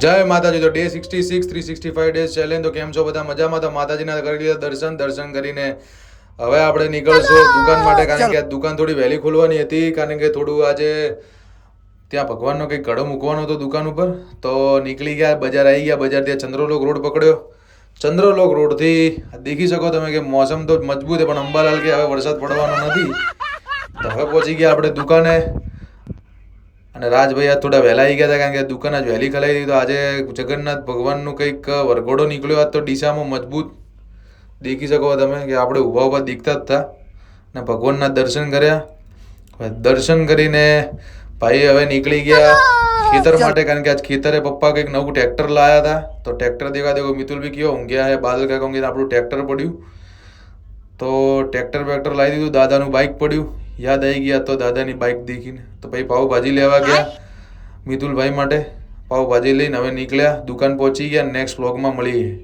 જય માતાજી. તો ડે 66 365 ડેઝ ચેલેન્જ. તો કેમ છો બધા? મજામાં? તો માતાજીના કરી લીધા દર્શન કરીને હવે આપણે નીકળશું દુકાન માટે, કારણ કે આ દુકાન થોડી વહેલી ખોલવાની હતી, કારણ કે થોડું આજે ત્યાં ભગવાનનો કંઈક ઘડો મૂકવાનો હતો દુકાન ઉપર. તો નીકળી ગયા, બજાર આવી ગયા. બજાર ત્યાં ચંદ્રલોક રોડ પકડ્યો. ચંદ્રલોક રોડથી દેખી શકો તમે કે મોસમ તો મજબૂત છે, પણ અંબાલાલ કે હવે વરસાદ પડવાનો નથી. તો હવે પહોંચી ગયા આપણે દુકાને. અને રાજભાઈ આજ થોડા વહેલા આવી ગયા હતા, કારણ કે દુકાન આજ વહેલી ખલાવી હતી. તો આજે જગન્નાથ ભગવાનનું કંઈક વરઘોડો નીકળ્યો આજ, તો ડીસામાં મજબૂત દેખી શકો તમે કે આપણે ઊભા દીખતા જ હતા. ને ભગવાનના દર્શન કર્યા. દર્શન કરીને ભાઈ હવે નીકળી ગયા ખેતર માટે, કારણ કે આજ ખેતરે પપ્પા કંઈક નવું ટ્રેક્ટર લાવ્યા હતા. તો ટ્રેક્ટર દેખો મિતુલભાઈ કયો ઊંઘ્યા હે, બાદલ કાકા ઊંઘ્યા. આપણું ટ્રેક્ટર પડ્યું, તો ટ્રેક્ટર લાવી દીધું. દાદાનું બાઇક પડ્યું, યાદ આવી ગયા તો દાદાની બાઇક દેખીને. તો ભાઈ પાવભાજી લેવા ગયા મિતુલભાઈ માટે. પાવભાજી લઈને હવે નીકળ્યા, દુકાન પહોંચી ગયા. નેક્સ્ટ વ્લોગમાં મળીએ.